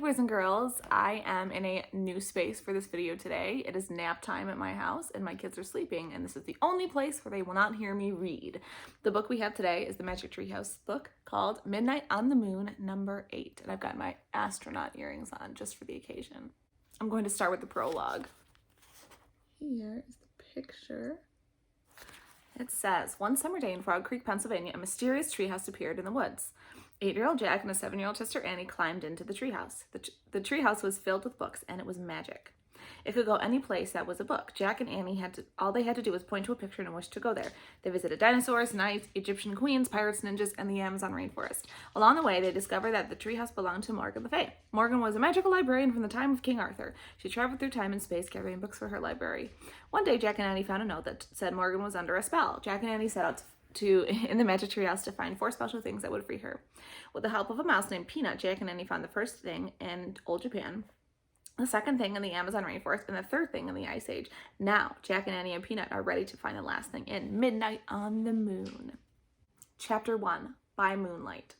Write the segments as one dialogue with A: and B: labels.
A: boys and girls, I am in a new space for this video today. It is nap time at my house and my kids are sleeping, and this is the only place where they will not hear me read. The book we have today is the Magic Treehouse book called Midnight on the Moon #8, and I've got my astronaut earrings on just for the occasion. I'm going to start with the prologue. Here is the picture. It says, one summer day in Frog Creek, Pennsylvania, a mysterious treehouse appeared in the woods. 8-year-old Jack and a 7-year-old sister Annie climbed into the treehouse. The treehouse was filled with books, and it was magic. It could go any place that was a book. Jack and Annie all they had to do was point to a picture and wish to go there. They visited dinosaurs, knights, Egyptian queens, pirates, ninjas, and the Amazon rainforest. Along the way, they discovered that the treehouse belonged to Morgan Le Fay. Morgan was a magical librarian from the time of King Arthur. She traveled through time and space, carrying books for her library. One day, Jack and Annie found a note that said Morgan was under a spell. Jack and Annie set out in the magic treehouse to find 4 special things that would free her. With the help of a mouse named Peanut, Jack and Annie found the first thing in old Japan, the second thing in the Amazon rainforest, and the third thing in the Ice Age. Now, Jack and Annie and Peanut are ready to find the last thing in Midnight on the Moon. Chapter 1, by Moonlight.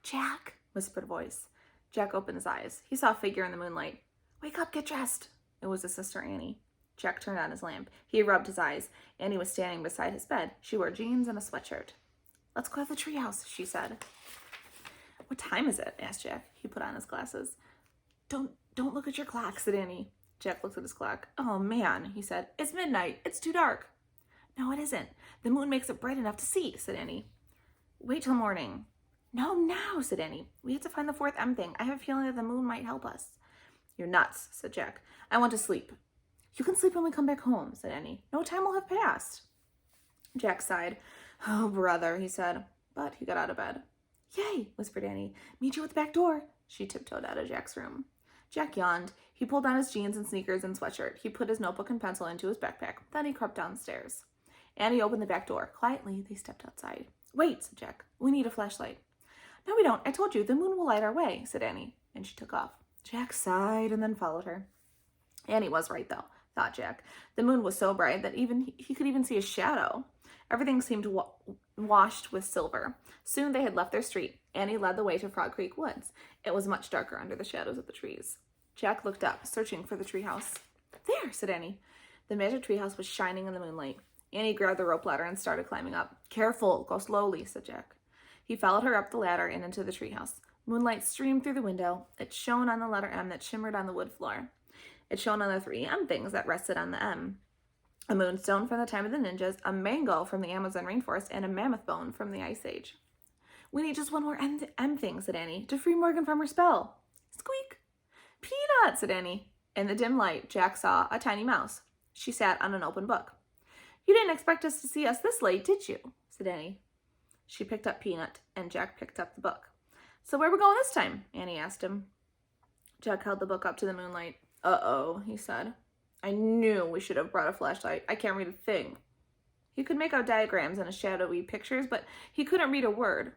A: Jack, whispered a voice. Jack opened his eyes. He saw a figure in the moonlight. Wake up, get dressed. It was his sister Annie. Jack turned on his lamp. He rubbed his eyes. Annie was standing beside his bed. She wore jeans and a sweatshirt. Let's go to the treehouse, she said. What time is it? Asked Jack. He put on his glasses. Don't look at your clock, said Annie. Jack looked at his clock. Oh, man, he said. It's midnight. It's too dark. No, it isn't. The moon makes it bright enough to see, said Annie. Wait till morning. No, now, said Annie. We have to find the 4th M thing. I have a feeling that the moon might help us. You're nuts, said Jack. I want to sleep. You can sleep when we come back home, said Annie. No time will have passed. Jack sighed. Oh, brother, he said. But he got out of bed. Yay, whispered Annie. Meet you at the back door. She tiptoed out of Jack's room. Jack yawned. He pulled on his jeans and sneakers and sweatshirt. He put his notebook and pencil into his backpack. Then he crept downstairs. Annie opened the back door. Quietly, they stepped outside. Wait, said Jack. We need a flashlight. No, we don't. I told you, the moon will light our way, said Annie. And she took off. Jack sighed and then followed her. Annie was right, though, thought Jack. The moon was so bright that he could even see a shadow. Everything seemed washed with silver. Soon they had left their street. Annie led the way to Frog Creek Woods. It was much darker under the shadows of the trees. Jack looked up, searching for the treehouse. There, said Annie. The magic treehouse was shining in the moonlight. Annie grabbed the rope ladder and started climbing up. Careful, go slowly, said Jack. He followed her up the ladder and into the treehouse. Moonlight streamed through the window. It shone on the letter M that shimmered on the wood floor. It shone on the 3 M things that rested on the M. A moonstone from the time of the ninjas, a mango from the Amazon rainforest, and a mammoth bone from the Ice Age. We need just one more M thing, said Annie, to free Morgan from her spell. Squeak! Peanut, said Annie. In the dim light, Jack saw a tiny mouse. She sat on an open book. You didn't expect us to see us this late, did you? Said Annie. She picked up Peanut, and Jack picked up the book. So where are we going this time? Annie asked him. Jack held the book up to the moonlight. Uh-oh, he said. I knew we should have brought a flashlight. I can't read a thing. He could make out diagrams and shadowy pictures, but he couldn't read a word.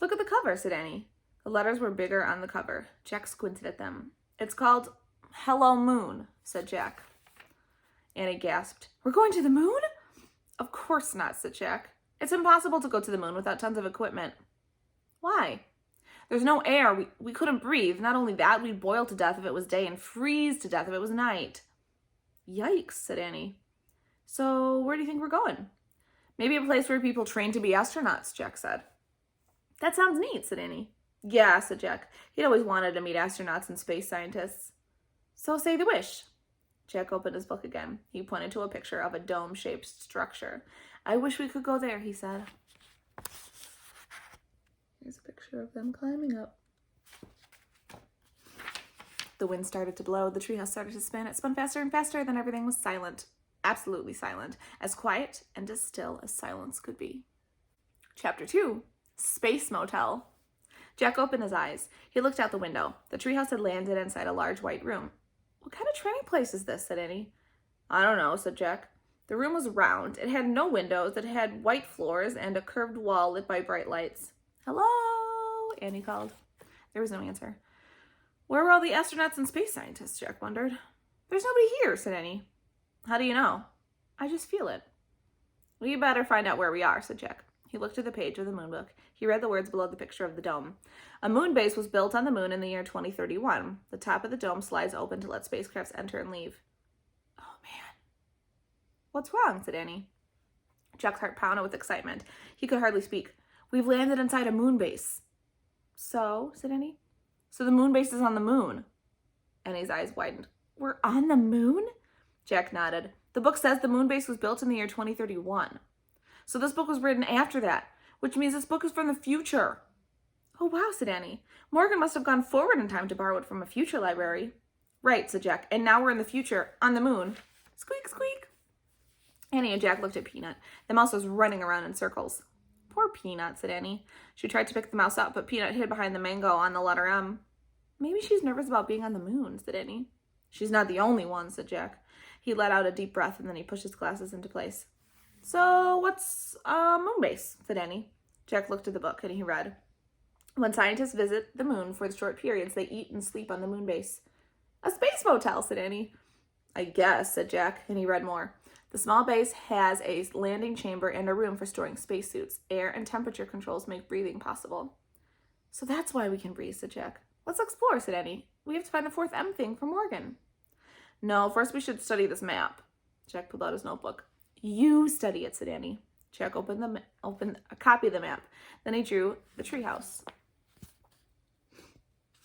A: Look at the cover, said Annie. The letters were bigger on the cover. Jack squinted at them. It's called Hello Moon, said Jack. Annie gasped. We're going to the moon? Of course not, said Jack. It's impossible to go to the moon without tons of equipment. Why? There's no air. We couldn't breathe. Not only that, we'd boil to death if it was day and freeze to death if it was night. Yikes, said Annie. So where do you think we're going? Maybe a place where people train to be astronauts, Jack said. That sounds neat, said Annie. Yeah, said Jack. He'd always wanted to meet astronauts and space scientists. So say the wish. Jack opened his book again. He pointed to a picture of a dome-shaped structure. I wish we could go there, he said. Here's a picture of them climbing up. The wind started to blow. The treehouse started to spin. It spun faster and faster. Then everything was silent. Absolutely silent. As quiet and as still as silence could be. Chapter 2. Space Motel. Jack opened his eyes. He looked out the window. The treehouse had landed inside a large white room. What kind of training place is this, said Annie. I don't know, said Jack. The room was round. It had no windows. It had white floors and a curved wall lit by bright lights. Hello, Annie called. There was no answer. Where were all the astronauts and space scientists, Jack wondered. There's nobody here, said Annie. How do you know? I just feel it. We better find out where we are, said Jack. He looked at the page of the moon book. He read the words below the picture of the dome. A moon base was built on the moon in the year 2031. The top of the dome slides open to let spacecrafts enter and leave. Oh, man. What's wrong? Said Annie. Jack's heart pounded with excitement. He could hardly speak. We've landed inside a moon base. So, said Annie. So the moon base is on the moon. Annie's eyes widened. We're on the moon? Jack nodded. The book says the moon base was built in the year 2031. So this book was written after that, which means this book is from the future. Oh, wow, said Annie. Morgan must have gone forward in time to borrow it from a future library. Right, said Jack. And now we're in the future, on the moon. Squeak, squeak. Annie and Jack looked at Peanut. The mouse was running around in circles. Poor Peanut, said Annie. She tried to pick the mouse up, but Peanut hid behind the mango on the letter M. Maybe she's nervous about being on the moon, said Annie. She's not the only one, said Jack. He let out a deep breath and then he pushed his glasses into place. So what's a moon base? Said Annie. Jack looked at the book and he read. When scientists visit the moon for the short periods, they eat and sleep on the moon base. A space motel, said Annie. I guess, said Jack, and he read more. The small base has a landing chamber and a room for storing spacesuits. Air and temperature controls make breathing possible. So that's why we can breathe, said Jack. Let's explore, said Annie. We have to find the fourth M thing for Morgan. No, first we should study this map. Jack pulled out his notebook. You study it, said Annie. Jack opened a copy of the map. Then he drew the treehouse.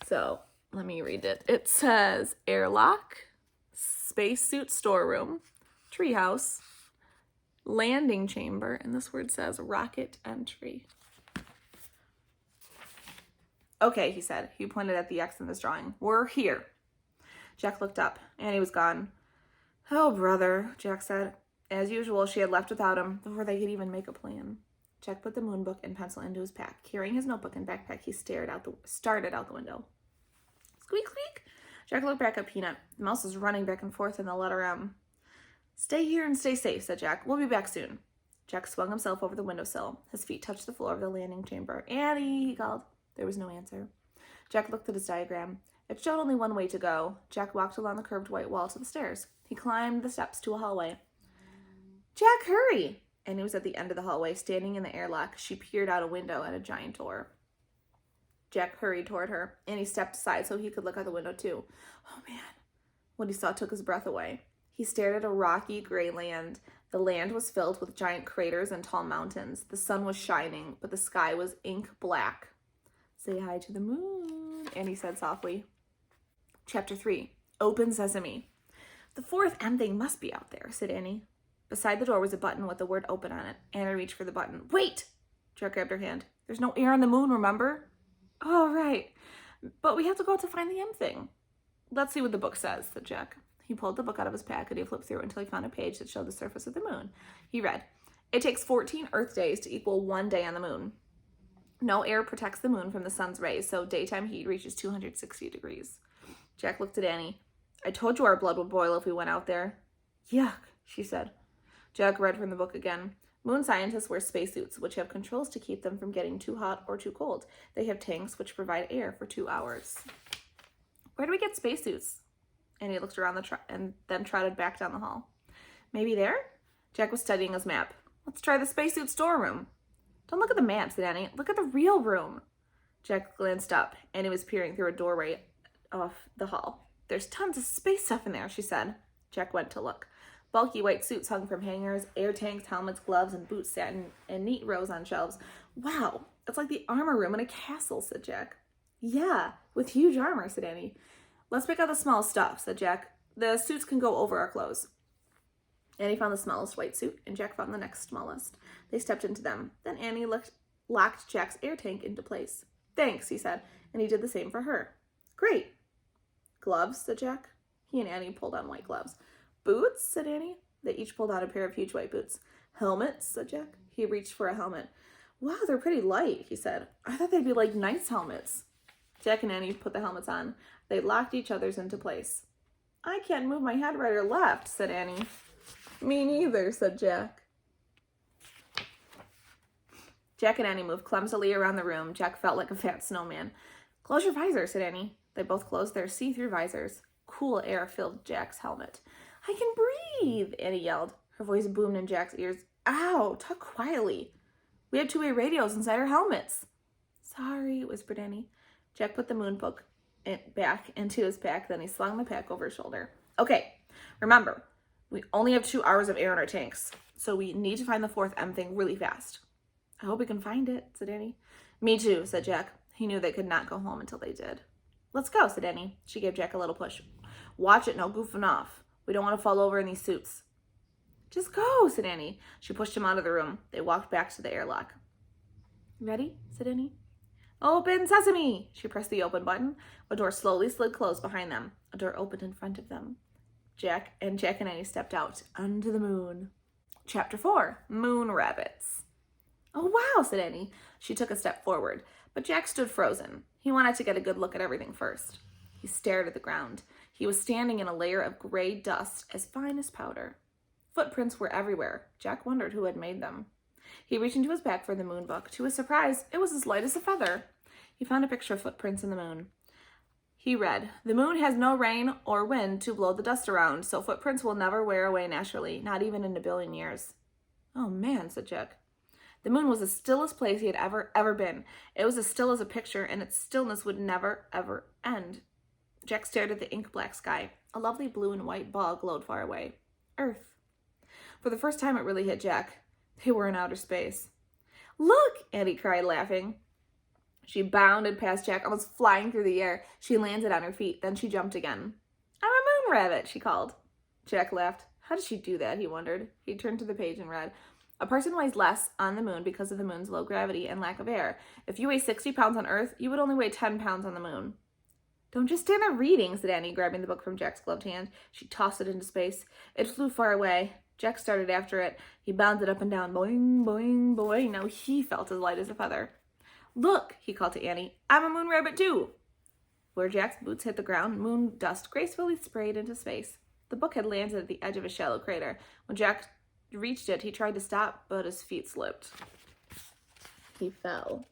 A: So, let me read it. It says airlock, spacesuit storeroom, treehouse, landing chamber, and this word says rocket entry. Okay, he said. He pointed at the X in this drawing. We're here. Jack looked up. Annie was gone. Oh, brother, Jack said. As usual, she had left without him before they could even make a plan. Jack put the moon book and pencil into his pack. Carrying his notebook and backpack, he started out the window. Squeak, squeak. Jack looked back at Peanut. The mouse was running back and forth in the letter M. Stay here and stay safe, said Jack. We'll be back soon. Jack swung himself over the windowsill. His feet touched the floor of the landing chamber. Annie, he called. There was no answer. Jack looked at his diagram. It showed only one way to go. Jack walked along the curved white wall to the stairs. He climbed the steps to a hallway. Jack, hurry! Annie was at the end of the hallway, standing in the airlock. She peered out a window at a giant door. Jack hurried toward her. Annie stepped aside so he could look out the window too. Oh, man. What he saw took his breath away. He stared at a rocky gray land. The land was filled with giant craters and tall mountains. The sun was shining, but the sky was ink black. Say hi to the moon, Annie said softly. Chapter 3, Open Sesame. The fourth M thing must be out there, said Annie. Beside the door was a button with the word open on it. Annie reached for the button. Wait! Jack grabbed her hand. There's no air on the moon, remember? Oh, right. But we have to go out to find the M thing. Let's see what the book says, said Jack. He pulled the book out of his pack and he flipped through until he found a page that showed the surface of the moon. He read, It takes 14 Earth days to equal 1 day on the moon. No air protects the moon from the sun's rays, so daytime heat reaches 260 degrees. Jack looked at Annie. I told you our blood would boil if we went out there. Yuck, she said. Jack read from the book again. Moon scientists wear spacesuits, which have controls to keep them from getting too hot or too cold. They have tanks which provide air for 2 hours. Where do we get spacesuits? Annie looked around and then trotted back down the hall. Maybe there? Jack was studying his map. Let's try the spacesuit storeroom. Don't look at the map, said Annie. Look at the real room. Jack glanced up. Annie was peering through a doorway off the hall. There's tons of space stuff in there, she said. Jack went to look. Bulky white suits hung from hangers, air tanks, helmets, gloves, and boots sat in neat rows on shelves. Wow, it's like the armor room in a castle, said Jack. Yeah, with huge armor, said Annie. Let's pick out the small stuff, said Jack. The suits can go over our clothes. Annie found the smallest white suit, and Jack found the next smallest. They stepped into them. Then Annie locked Jack's air tank into place. Thanks, he said, and he did the same for her. Great. Gloves, said Jack. He and Annie pulled on white gloves. Boots, said Annie. They each pulled out a pair of huge white boots. Helmets, said Jack. He reached for a helmet. Wow, they're pretty light, he said. I thought they'd be like nice helmets. Jack and Annie put the helmets on. They locked each other's into place. I can't move my head right or left, said Annie. Me neither, said Jack. Jack and Annie moved clumsily around the room. Jack felt like a fat snowman. Close your visor, said Annie. They both closed their see-through visors. Cool air filled Jack's helmet. I can breathe, Annie yelled. Her voice boomed in Jack's ears. Ow, talk quietly. We have two-way radios inside our helmets. Sorry, whispered Annie. Jack put the moon book back into his pack, then he slung the pack over his shoulder. Okay, remember, we only have 2 hours of air in our tanks, so we need to find the fourth M thing really fast. I hope we can find it, said Annie. Me too, said Jack. He knew they could not go home until they did. Let's go, said Annie. She gave Jack a little push. Watch it, no goofing off. We don't want to fall over in these suits. Just go, said Annie. She pushed him out of the room. They walked back to the airlock. Ready, said Annie. Open sesame! She pressed the open button. A door slowly slid closed behind them. A door opened in front of them. Jack and Annie stepped out onto the moon. Chapter 4, Moon Rabbits. Oh, wow, said Annie. She took a step forward, but Jack stood frozen. He wanted to get a good look at everything first. He stared at the ground. He was standing in a layer of gray dust as fine as powder. Footprints were everywhere. Jack wondered who had made them. He reached into his bag for the moon book. To his surprise, it was as light as a feather. He found a picture of footprints in the moon. He read, "The moon has no rain or wind to blow the dust around, so footprints will never wear away naturally, not even in a billion years." Oh man, said Jack. The moon was the stillest place he had ever been. It was as still as a picture, and its stillness would never, ever end. Jack stared at the ink-black sky. A lovely blue and white ball glowed far away. Earth. For the first time, it really hit Jack. They were in outer space. Look, Annie cried, laughing. She bounded past Jack, almost flying through the air. She landed on her feet. Then she jumped again. I'm a moon rabbit, she called. Jack laughed. How did she do that, he wondered. He turned to the page and read, a person weighs less on the moon because of the moon's low gravity and lack of air. If you weigh 60 pounds on Earth, you would only weigh 10 pounds on the moon. Don't just stand there reading, said Annie, grabbing the book from Jack's gloved hand. She tossed it into space. It flew far away. Jack started after it. He bounded up and down, boing, boing, boing. Now he felt as light as a feather. Look, he called to Annie. I'm a moon rabbit too. Where Jack's boots hit the ground, moon dust gracefully sprayed into space. The book had landed at the edge of a shallow crater. When Jack reached it, he tried to stop, but his feet slipped. He fell.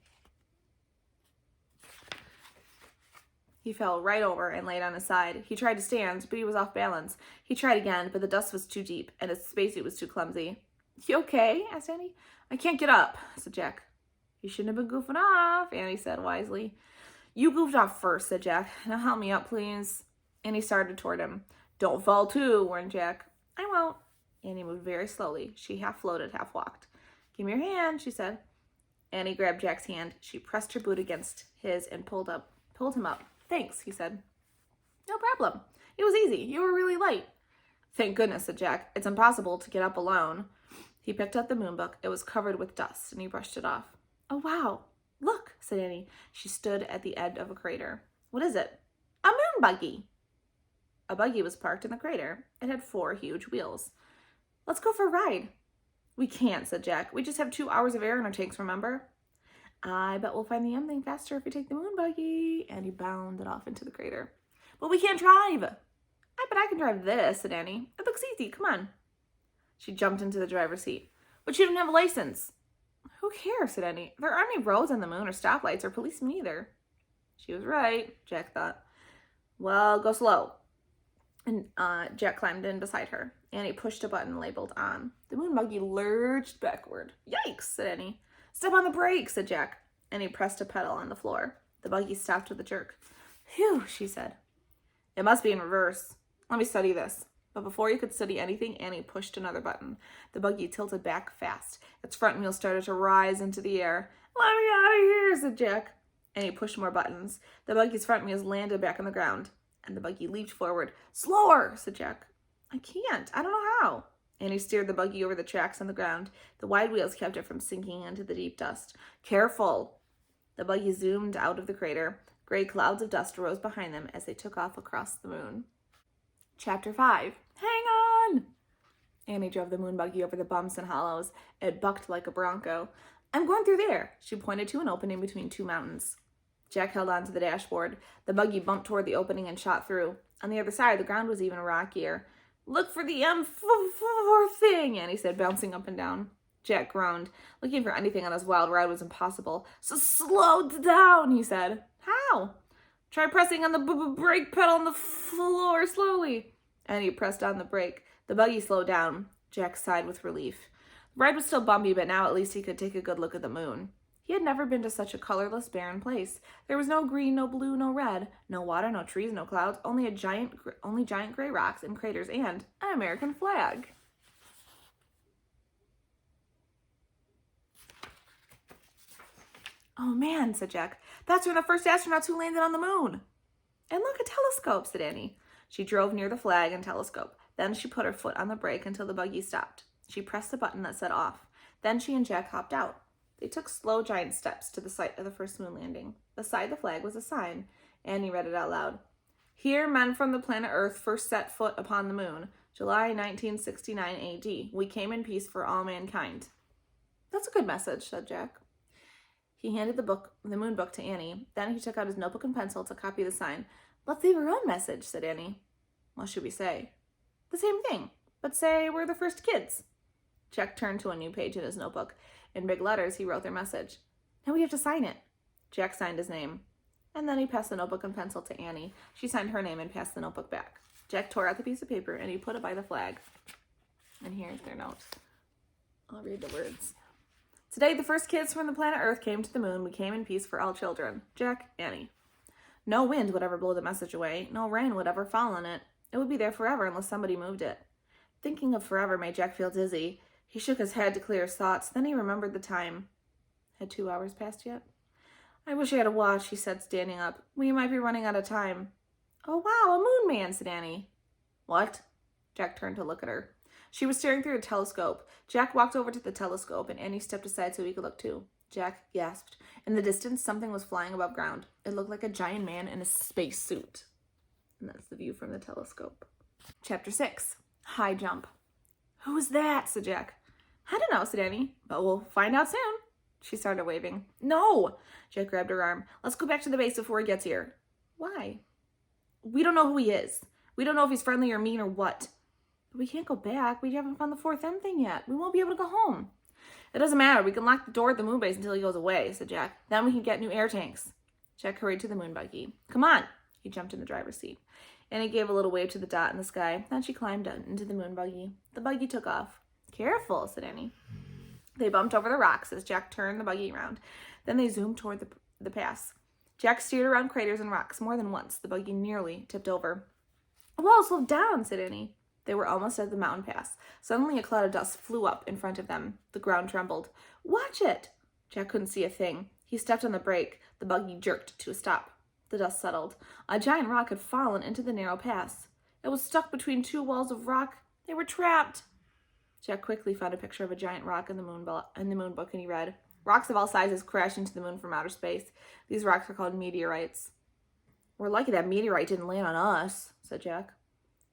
A: He fell right over and laid on his side. He tried to stand, but he was off balance. He tried again, but the dust was too deep, and his spacesuit was too clumsy. You okay? Asked Annie. I can't get up, said Jack. You shouldn't have been goofing off, Annie said wisely. You goofed off first, said Jack. Now help me up, please. Annie started toward him. Don't fall too, warned Jack. I won't. Annie moved very slowly. She half floated, half walked. Give me your hand, she said. Annie grabbed Jack's hand. She pressed her boot against his and pulled him up. Thanks, he said. No problem. It was easy. You were really light. Thank goodness, said Jack. It's impossible to get up alone. He picked up the moon book. It was covered with dust, and he brushed it off. Oh, wow. Look, said Annie. She stood at the edge of a crater. What is it? A moon buggy. A buggy was parked in the crater. It had 4 huge wheels. Let's go for a ride. We can't, said Jack. We just have 2 hours of air in our tanks, remember? I bet we'll find the M thing faster if we take the moon buggy. And he bounded off into the crater. But we can't drive. I bet I can drive this, said Annie. It looks easy. Come on. She jumped into the driver's seat. But you don't have a license. Who cares, said Annie. There aren't any roads on the moon or stoplights or policemen either. She was right, Jack thought. Well, go slow. And Jack climbed in beside her. Annie pushed a button labeled on. The moon buggy lurched backward. Yikes, said Annie. Step on the brake, said Jack. Annie pressed a pedal on the floor. The buggy stopped with a jerk. Phew, she said. It must be in reverse. Let me study this. But before he could study anything, Annie pushed another button. The buggy tilted back fast. Its front wheels started to rise into the air. Let me out of here, said Jack. Annie pushed more buttons. The buggy's front wheels landed back on the ground, and the buggy leaped forward. Slower, said Jack. I can't. I don't know how. Annie steered the buggy over the tracks on the ground. The wide wheels kept it from sinking into the deep dust. Careful. The buggy zoomed out of the crater. Gray clouds of dust rose behind them as they took off across the moon. Chapter 5. Hang on! Annie drove the moon buggy over the bumps and hollows. It bucked like a bronco. I'm going through there. She pointed to an opening between 2 mountains. Jack held on to the dashboard. The buggy bumped toward the opening and shot through. On the other side, the ground was even rockier. Look for the M4 thing, Annie said, bouncing up and down. Jack groaned. Looking for anything on this wild ride was impossible. So slow down, he said. How? Try pressing on the brake pedal on the floor slowly. Annie pressed on the brake. The buggy slowed down. Jack sighed with relief. Ride was still bumpy, but now at least he could take a good look at the moon. He had never been to such a colorless, barren place. There was no green, no blue, no red, no water, no trees, no clouds, only giant gray rocks and craters and an American flag. "Oh man," said Jack, "that's from the first astronauts who landed on the moon." "And look, a telescope," said Annie. She drove near the flag and telescope. Then she put her foot on the brake until the buggy stopped. She pressed the button that said off. Then she and Jack hopped out. They took slow, giant steps to the site of the first moon landing. Beside the flag was a sign. Annie read it out loud. "Here, men from the planet Earth first set foot upon the moon. July 1969 AD. We came in peace for all mankind." "That's a good message," said Jack. He handed the moon book to Annie. Then he took out his notebook and pencil to copy the sign. "Let's leave our own message," said Annie. "What should we say?" "The same thing, but say we're the first kids." Jack turned to a new page in his notebook. In big letters, he wrote their message. "Now we have to sign it." Jack signed his name. And then he passed the notebook and pencil to Annie. She signed her name and passed the notebook back. Jack tore out the piece of paper and he put it by the flag. And here's their note. I'll read the words. "Today, the first kids from the planet Earth came to the moon. We came in peace for all children. Jack, Annie." No wind would ever blow the message away. No rain would ever fall on it. It would be there forever unless somebody moved it. Thinking of forever made Jack feel dizzy. He shook his head to clear his thoughts. Then he remembered the time. Had 2 hours passed yet? "I wish I had a watch," he said, standing up. "We might be running out of time." "Oh, wow, a moon man," said Annie. "What?" Jack turned to look at her. She was staring through a telescope. Jack walked over to the telescope, and Annie stepped aside so he could look too. Jack gasped. In the distance, something was flying above ground. It looked like a giant man in a space suit. And that's the view from the telescope. Chapter 6. High Jump. "Who was that?" said Jack. "I don't know," said Annie, "but we'll find out soon." She started waving. "No!" Jack grabbed her arm. "Let's go back to the base before he gets here." "Why?" "We don't know who he is. We don't know if he's friendly or mean or what." "But we can't go back. We haven't found the 4th thing yet. We won't be able to go home." "It doesn't matter. We can lock the door at the moon base until he goes away," said Jack. "Then we can get new air tanks." Jack hurried to the moon buggy. "Come on." He jumped in the driver's seat. Annie gave a little wave to the dot in the sky. Then she climbed into the moon buggy. The buggy took off. "Careful," said Annie. They bumped over the rocks as Jack turned the buggy around. Then they zoomed toward the pass. Jack steered around craters and rocks more than once. The buggy nearly tipped over. "Whoa, slow down," said Annie. They were almost at the mountain pass. Suddenly a cloud of dust flew up in front of them. The ground trembled. "Watch it!" Jack couldn't see a thing. He stepped on the brake. The buggy jerked to a stop. The dust settled. A giant rock had fallen into the narrow pass. It was stuck between 2 walls of rock. They were trapped. Jack quickly found a picture of a giant rock in the moon book, and he read, "Rocks of all sizes crash into the moon from outer space. These rocks are called meteorites." "We're lucky that meteorite didn't land on us," said Jack.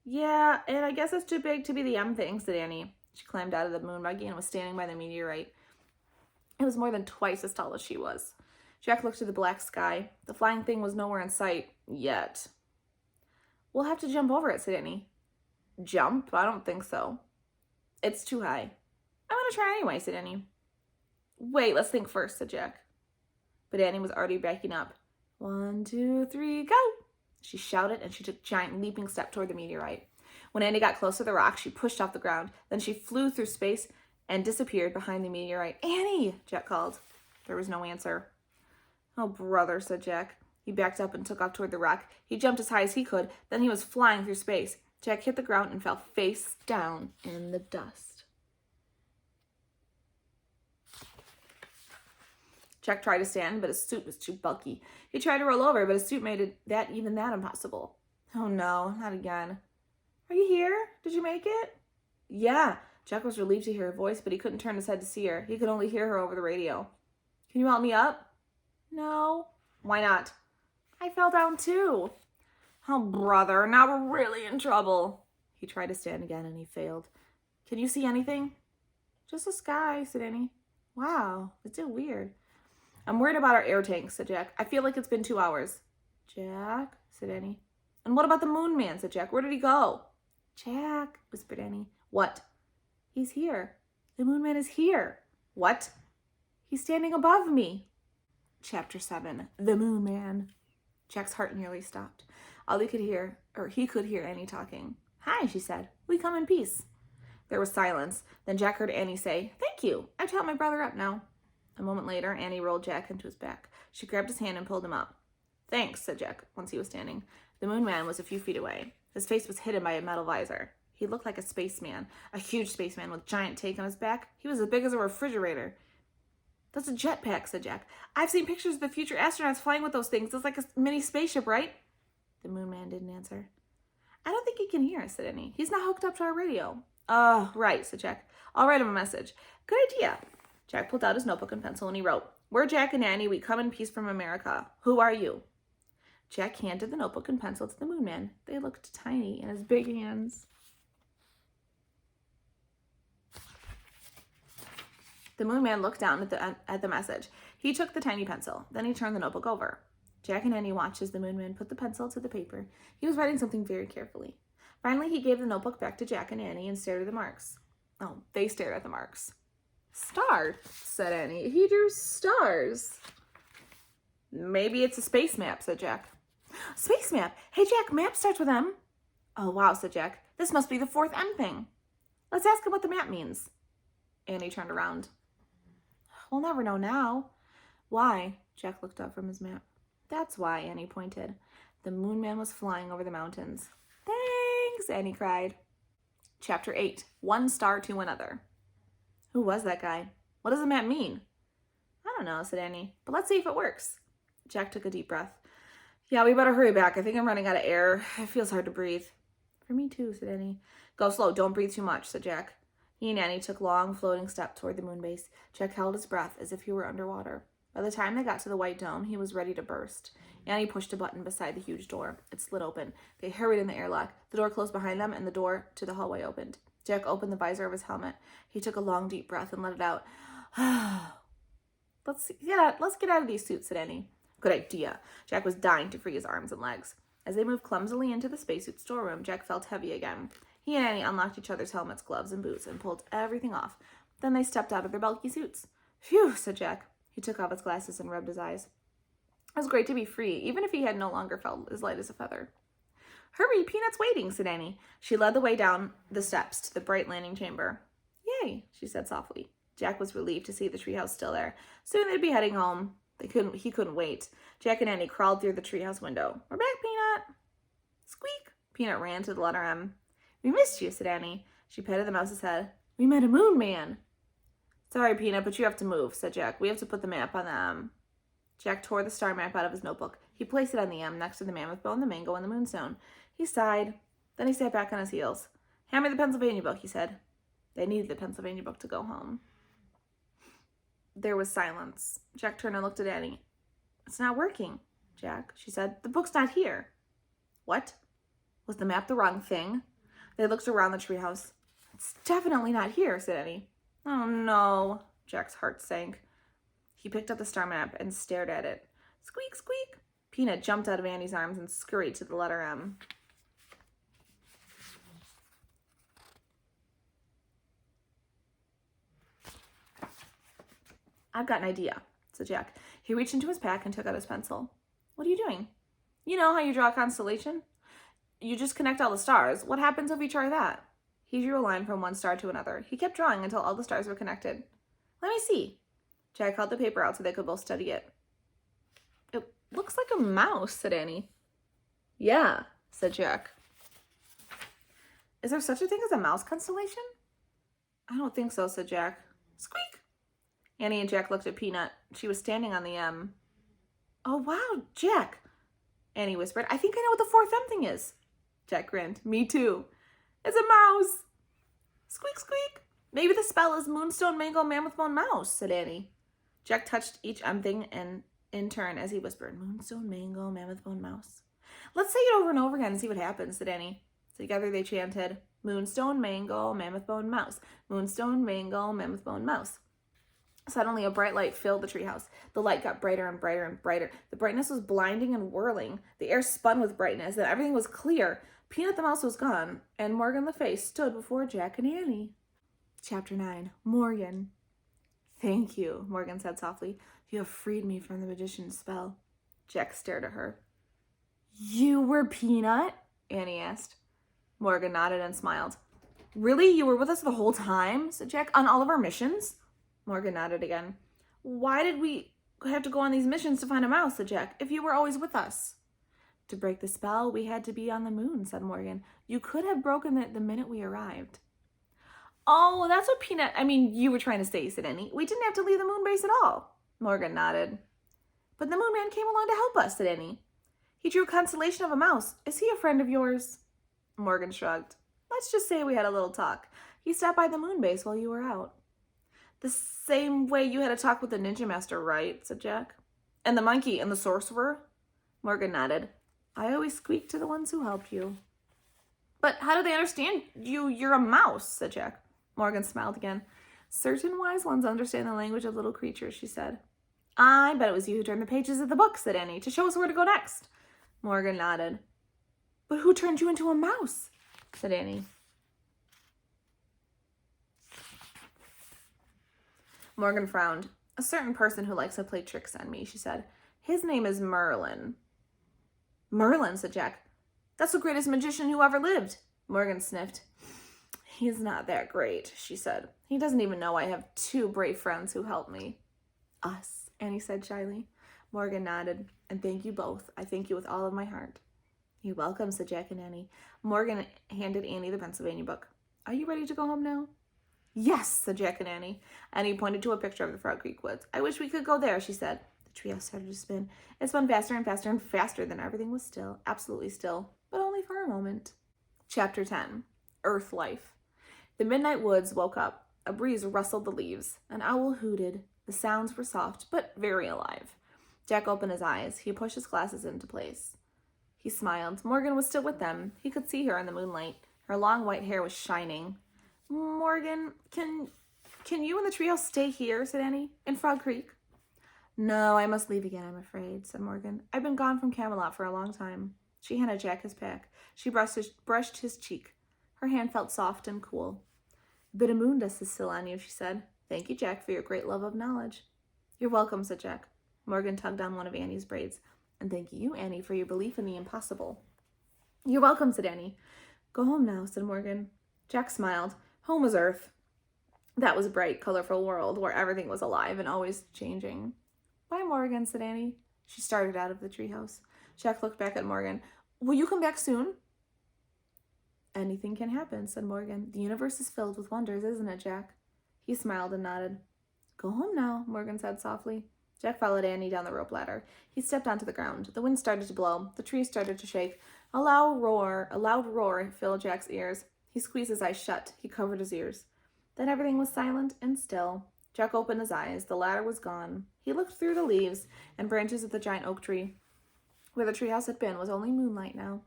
A: "Yeah, and I guess it's too big to be the M thing," said Annie. She climbed out of the moon buggy and was standing by the meteorite. It was more than twice as tall as she was. Jack looked to the black sky. The flying thing was nowhere in sight. Yet. "We'll have to jump over it," said Annie. "Jump? I don't think so." "It's too high." "I want to try anyway," said Annie. "Wait, let's think first," said Jack. But Annie was already backing up. 1, 2, 3, go! She shouted, and she took a giant leaping step toward the meteorite. When Annie got close to the rock, she pushed off the ground. Then she flew through space and disappeared behind the meteorite. "Annie!" Jack called. There was no answer. "Oh, brother," said Jack. He backed up and took off toward the rock. He jumped as high as he could. Then he was flying through space. Jack hit the ground and fell face down in the dust. Jack tried to stand, but his suit was too bulky. He tried to roll over, but his suit made that impossible. "Oh no, not again." "Are you here? Did you make it?" "Yeah." Jack was relieved to hear her voice, but he couldn't turn his head to see her. He could only hear her over the radio. "Can you help me up?" "No." "Why not?" "I fell down too." "Oh, brother, now we're really in trouble." He tried to stand again, and he failed. "Can you see anything?" "Just the sky," said Annie. "Wow, it's so weird." "I'm worried about our air tanks," said Jack. "I feel like it's been 2 hours. "Jack," said Annie. "And what about the moon man?" said Jack. "Where did he go?" "Jack," whispered Annie. "What?" "He's here. The moon man is here." "What?" "He's standing above me." Chapter 7. The Moon Man. Jack's heart nearly stopped. He could hear Annie talking. "Hi," she said. "We come in peace." There was silence. Then Jack heard Annie say, "Thank you. I've helped my brother up now." A moment later, Annie rolled Jack into his back. She grabbed his hand and pulled him up. "Thanks," said Jack once he was standing. The Moon Man was a few feet away. His face was hidden by a metal visor. He looked like a spaceman, a huge spaceman with giant tape on his back. He was as big as a refrigerator. "That's a jetpack," said Jack. "I've seen pictures of the future astronauts flying with those things. It's like a mini spaceship, right?" The Moon Man didn't answer. "I don't think he can hear us," said Annie. "He's not hooked up to our radio." "Oh, right," said Jack. "I'll write him a message." "Good idea." Jack pulled out his notebook and pencil and he wrote, "We're Jack and Annie. We come in peace from America. Who are you?" Jack handed the notebook and pencil to the Moon Man. They looked tiny in his big hands. The Moon Man looked down at the message. He took the tiny pencil. Then he turned the notebook over. Jack and Annie watched as the Moon Man put the pencil to the paper. He was writing something very carefully. Finally, he gave the notebook back to Jack and Annie and stared at the marks. Oh, they stared at the marks. "Star," said Annie. "He drew stars." "Maybe it's a space map," said Jack. "Space map? Hey, Jack, map starts with M." "Oh, wow," said Jack. "This must be the fourth M thing. Let's ask him what the map means." Annie turned around. "We'll never know now." "Why?" Jack looked up from his map. "That's why," Annie pointed. The Moon Man was flying over the mountains. "Thanks," Annie cried. Chapter 8, One Star to Another. Who was that guy? What does the map mean? "I don't know," said Annie, "but let's see if it works." Jack took a deep breath. "Yeah, we better hurry back. I think I'm running out of air. It feels hard to breathe." "For me too," said Annie. "Go slow. Don't breathe too much," said Jack. He and Annie took long, floating steps toward the moon base. Jack held his breath as if he were underwater. By the time they got to the white dome, he was ready to burst. Annie pushed a button beside the huge door. It slid open. They hurried in the airlock. The door closed behind them, and the door to the hallway opened. Jack opened the visor of his helmet. He took a long, deep breath and let it out. Let's get out of these suits," said Annie. "Good idea." Jack was dying to free his arms and legs. As they moved clumsily into the spacesuit storeroom, Jack felt heavy again. He and Annie unlocked each other's helmets, gloves, and boots and pulled everything off. Then they stepped out of their bulky suits. "Phew," said Jack. He took off his glasses and rubbed his eyes. It was great to be free, even if he had no longer felt as light as a feather. "Hurry, Peanut's waiting," said Annie. She led the way down the steps to the bright landing chamber. "Yay," she said softly. Jack was relieved to see the treehouse still there. Soon they'd be heading home. He couldn't wait. Jack and Annie crawled through the treehouse window. "We're back, Peanut." Squeak! Peanut ran to the letter M. "We missed you," said Annie. She patted the mouse's head. "We met a Moon Man." "Sorry, Peanut, but you have to move," said Jack. "We have to put the map on the M." Jack tore the star map out of his notebook. He placed it on the M next to the mammoth bone, the mango, and the moonstone. He sighed. Then he sat back on his heels. "Hand me the Pennsylvania book," he said. They needed the Pennsylvania book to go home. There was silence. Jack turned and looked at Annie. "It's not working, Jack," she said. "The book's not here." "What? Was the map the wrong thing?" They looked around the treehouse. "It's definitely not here," said Annie. "Oh, no." Jack's heart sank. He picked up the star map and stared at it. Squeak, squeak. Peanut jumped out of Annie's arms and scurried to the letter M. "I've got an idea," said Jack. He reached into his pack and took out his pencil. "What are you doing?" "You know how you draw a constellation? You just connect all the stars. What happens if we try that?" He drew a line from one star to another. He kept drawing until all the stars were connected. "Let me see." Jack held the paper out so they could both study it. "It looks like a mouse," said Annie. "Yeah," said Jack. "Is there such a thing as a mouse constellation?" "I don't think so," said Jack. Squeak! Annie and Jack looked at Peanut. She was standing on the M. "Oh, wow, Jack," Annie whispered. "I think I know what the fourth M thing is." Jack grinned. "Me too. It's a mouse." Squeak, squeak. "Maybe the spell is Moonstone, Mango, Mammoth Bone, Mouse," said Annie. Jack touched each M thing and in turn as he whispered, "Moonstone, Mango, Mammoth Bone, Mouse." "Let's say it over and over again and see what happens," said Annie. Together they chanted, "Moonstone, Mango, Mammoth Bone, Mouse. Moonstone, Mango, Mammoth Bone, Mouse." Suddenly, a bright light filled the treehouse. The light got brighter and brighter and brighter. The brightness was blinding and whirling. The air spun with brightness, and everything was clear. Peanut the mouse was gone, and Morgan the face stood before Jack and Annie. Chapter 9. Morgan. "Thank you," Morgan said softly. "You have freed me from the magician's spell." Jack stared at her. "You were Peanut?" Annie asked. Morgan nodded and smiled. Really? You were with us the whole time? Said Jack. On all of our missions? Morgan nodded again. Why did we have to go on these missions to find a mouse? Said Jack. If you were always with us. To break the spell, we had to be on the moon, said Morgan. You could have broken it the minute we arrived. Oh, that's what you were trying to say, said Annie. We didn't have to leave the moon base at all. Morgan nodded. But the moon man came along to help us, said Annie. He drew a constellation of a mouse. Is he a friend of yours? Morgan shrugged. Let's just say we had a little talk. He stopped by the moon base while you were out. The same way you had a talk with the ninja master, right? Said Jack. And the monkey and the sorcerer? Morgan nodded. I always squeak to the ones who help you. But how do they understand you? You're a mouse, said Jack. Morgan smiled again. Certain wise ones understand the language of little creatures, she said. I bet it was you who turned the pages of the book, said Annie, to show us where to go next. Morgan nodded. But who turned you into a mouse? Said Annie. Morgan frowned. A certain person who likes to play tricks on me, she said. His name is Merlin. Merlin, said Jack. That's the greatest magician who ever lived. Morgan sniffed. He's not that great, she said. He doesn't even know I have 2 brave friends who help me. Us, Annie said shyly. Morgan nodded. And thank you both. I thank you with all of my heart. You're welcome, said Jack and Annie. Morgan handed Annie the Pennsylvania book. Are you ready to go home now? Yes, said Jack and Annie. Annie pointed to a picture of the Frog Creek woods. I wish we could go there, she said. The treehouse started to spin. It spun faster and faster and faster than everything was still, absolutely still, but only for a moment. Chapter 10. Earth Life. The midnight woods woke up. A breeze rustled the leaves. An owl hooted. The sounds were soft, but very alive. Jack opened his eyes. He pushed his glasses into place. He smiled. Morgan was still with them. He could see her in the moonlight. Her long white hair was shining. Morgan, can you and the treehouse stay here, said Annie, in Frog Creek? No, I must leave again, I'm afraid, said Morgan. I've been gone from Camelot for a long time. She handed Jack his pack. She brushed his cheek. Her hand felt soft and cool. A bit of moon dust is still on you, she said. Thank you, Jack, for your great love of knowledge. You're welcome, said Jack. Morgan tugged on one of Annie's braids. And thank you, Annie, for your belief in the impossible. You're welcome, said Annie. Go home now, said Morgan. Jack smiled. Home was Earth. That was a bright, colorful world where everything was alive and always changing. Bye, Morgan, said Annie. She started out of the treehouse. Jack looked back at Morgan. Will you come back soon? Anything can happen, said Morgan. The universe is filled with wonders, isn't it, Jack? He smiled and nodded. Go home now, Morgan said softly. Jack followed Annie down the rope ladder. He stepped onto the ground. The wind started to blow. The trees started to shake. A loud roar filled Jack's ears. He squeezed his eyes shut. He covered his ears. Then everything was silent and still. Jack opened his eyes. The ladder was gone. He looked through the leaves and branches of the giant oak tree. Where the treehouse had been was only moonlight now.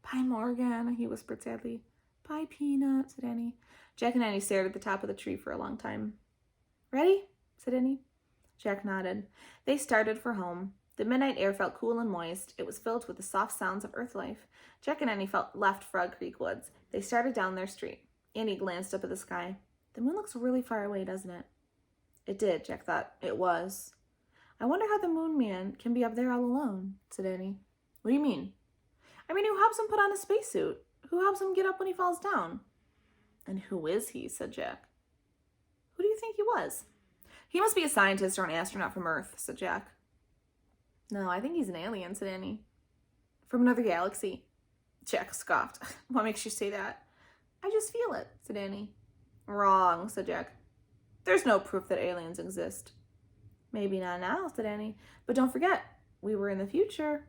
A: Bye, Morgan, he whispered sadly. Bye, Peanut, said Annie. Jack and Annie stared at the top of the tree for a long time. Ready? Said Annie. Jack nodded. They started for home. The midnight air felt cool and moist. It was filled with the soft sounds of earth life. Jack and Annie left Frog Creek Woods. They started down their street. Annie glanced up at the sky. The moon looks really far away, doesn't it? It did, Jack thought. It was. I wonder how the moon man can be up there all alone, said Annie. What do you mean? I mean, who helps him put on a spacesuit? Who helps him get up when he falls down? And who is he, said Jack. Who do you think he was? He must be a scientist or an astronaut from Earth, said Jack. No, I think he's an alien, said Annie. From another galaxy. Jack scoffed. What makes you say that? I just feel it, said Annie. Wrong, said Jack. There's no proof that aliens exist. Maybe not now, said Annie. But don't forget, we were in the future.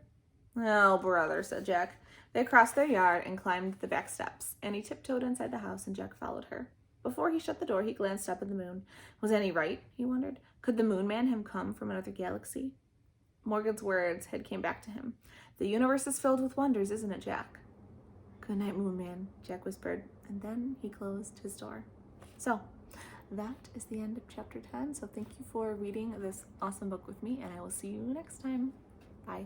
A: Oh, brother, said Jack. They crossed their yard and climbed the back steps. Annie tiptoed inside the house and Jack followed her. Before he shut the door, he glanced up at the moon. Was Annie right? He wondered. Could the moon man have come from another galaxy? Morgan's words had came back to him. The universe is filled with wonders, isn't it, Jack? Good night, moon man, Jack whispered, and then he closed his door. So, that is the end of chapter 10. So thank you for reading this awesome book with me, and I will see you next time. Bye.